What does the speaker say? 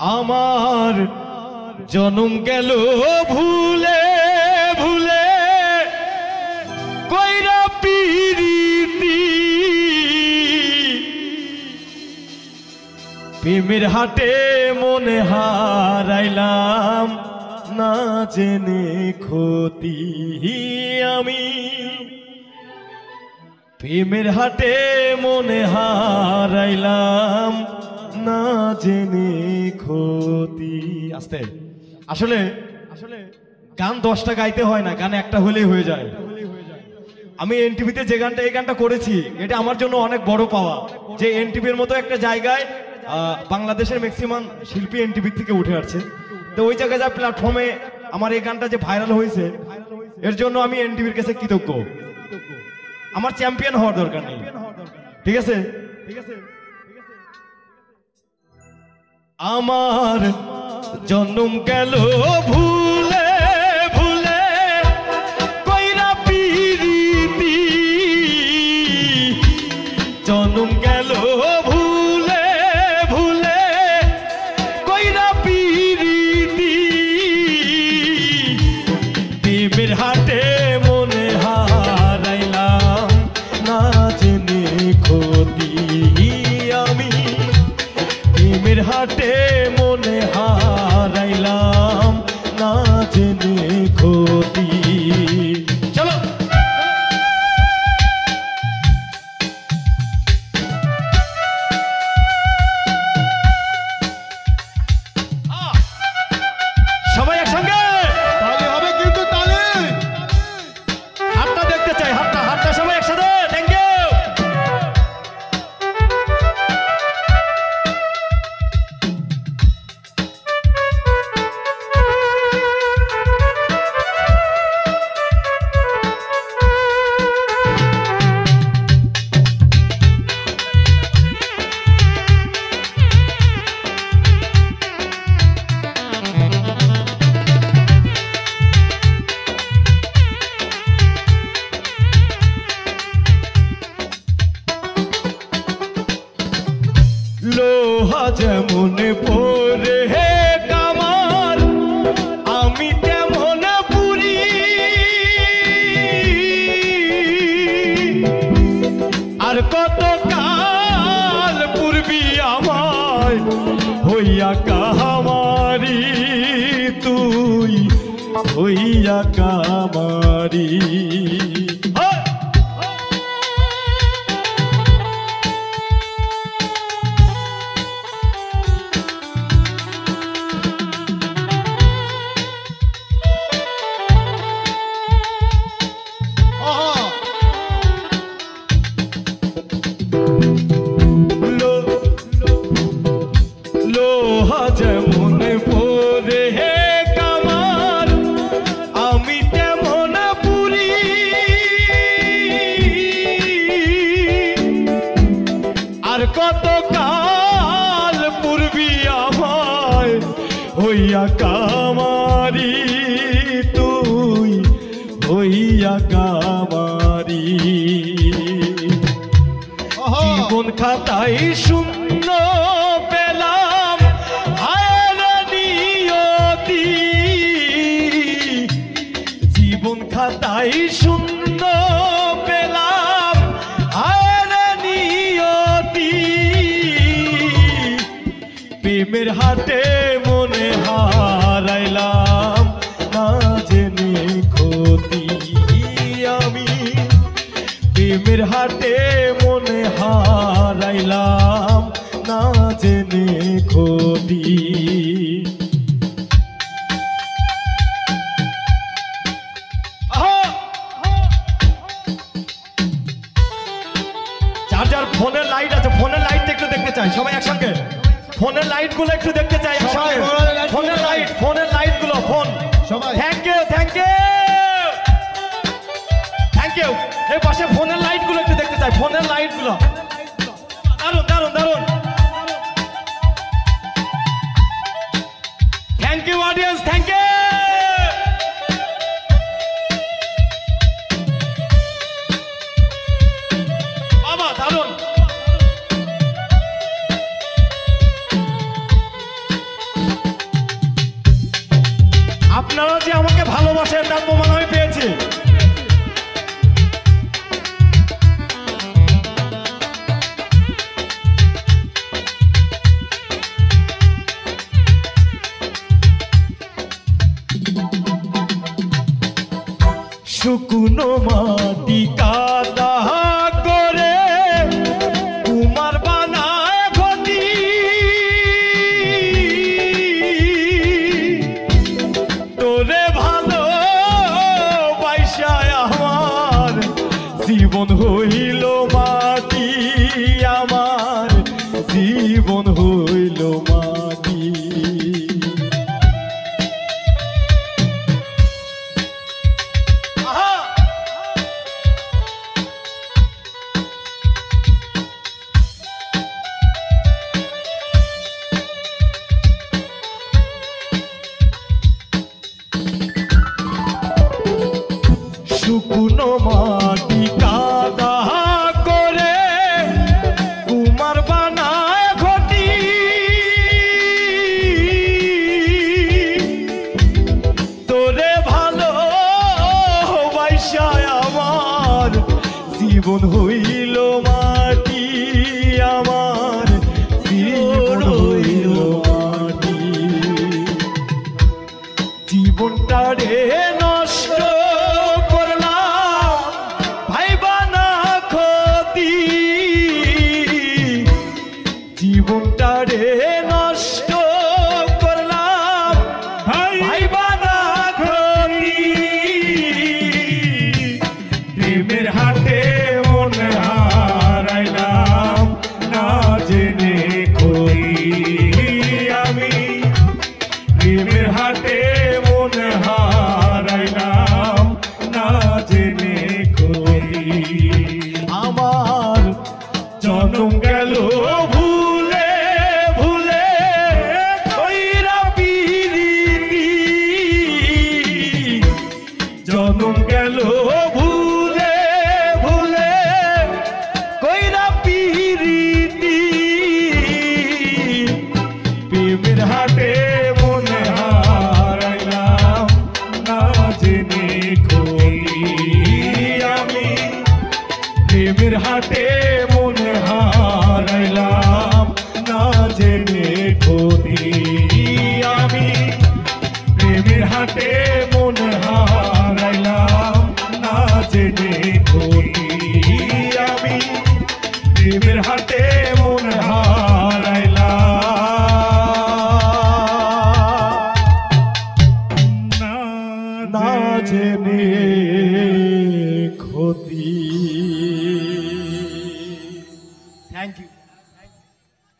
আমার জনম গেল ভুলে ভুলে কইরা পিরিতি প্রেমের হাটে মনে হারাইলাম না জেনে ক্ষতি আমি প্রেমের হাটে মনে হারাইলাম না জেনে ক্ষতি। আস্তে আসলে গান 10টা গাইতে হয় না, গান একটা হলেই হয়ে যায়। আমি এনটিভিতে যে গানটা এই গানটা করেছি এটা আমার জন্য অনেক বড় পাওয়া, যে এনটিভির মতো একটা জায়গায় বাংলাদেশের ম্যাক্সিমাম শিল্পী এনটিভি থেকে উঠে আসছে। তো ওই জায়গায় যা প্ল্যাটফর্মে আমার এই গানটা যে ভাইরাল হয়েছে এর জন্য আমি এনটিভির কাছে কৃতজ্ঞ। আমার চ্যাম্পিয়ন হওয়ার দরকার নেই, ঠিক আছে? আমার জন্ম গেল ভুলে ভুলে কইরা পিরিতি জন্ম গেল ভুলে ভুলে কইরা পিরিতি প্রেমের হাটে মনে হারাইলাম না জেনে ক্ষতি আমি প্রেমের হাটে মনে হারাইলাম না জেনে ক্ষতি। চলো সবাই একসঙ্গে তালি হবে, কিন্তু তালি হাতটা দেখতে চাই, হাতটা হাতটা সবাই একসাথে। Thank you. লোহা যেমন পরে হে কামার আমি তেমন পুরি আর কত কাল পূর্বী আমায় হইয়া কামারি তুই হইয়া কামারি। লোহা যেমন পরে হে কামার আমি তেমন পুরি আর কত কাল পূর্বী আমায় হইয়া কামারি তুই হইয়া কামারি। জীবন খাতাই শূন্য পেলাম হায় নিয়তি জীবন খাতাই শূন্য পেলাম হায় নিয়তি প্রেমের হাটে মনে হারাইলাম না জেনে ক্ষতি আমি প্রেমের হাটে মনে হারাইলাম না জেনে ক্ষতি। যার যার ফোনের লাইট আছে ফোনের লাইট একটু দেখতে চাই সবাই একসঙ্গে। ফোনের লাইট গুলো একটু দেখতে চাই একসঙ্গে। ফোনের লাইট গুলো ফোন সবাই। Thank you thank you thank you. এই পাশে ফোনের লাইট গুলো একটু দেখতে চাই, ফোনের লাইট গুলো দারুন দারুন দারুন। Thank you audience, thank you. বাবা দারুন। আপনারা যে আমাকে ভালোবাসেন তার প্রমাণ আমি পেয়েছি। শুকনো মাটি কাদা করে কুমার বানায় ঘটি, তোরে ভালো বাইসায় আমার জীবন হইল মাটি, আমার জীবন হইল মাটি। শুকনো মাটি কাদা করে কুমার বানায় ঘটি, তোরে ভালো বাইসায় আমার জীবন হইল মাটি, আমার জীবন হইল মাটি। জীবনটা রে নষ্ট জীবনটা রে নষ্ট করলাম ভাইবা না করি, প্রেমের হাটে মন হারাইলাম না জেনে করি আমি, প্রেমের হাটে মন হারাইলাম না জেনে করি। আমার জনম গেল ভুলে ভুলে কইরা পিরিতি, জনম গেল ভুলে ভুলে কইরা পিরিতি, প্রেমের হাটে মনে হারাইলাম না জেনে করি আমি, প্রেমের হাটে মনে হারাইলাম না জেনে করি আমি, প্রেমের হাটে মনে হারাইলাম না জেনে করি আমি, প্রেমের হাটে মনে হারাইলাম না জেনে ক্ষতি। Thank you.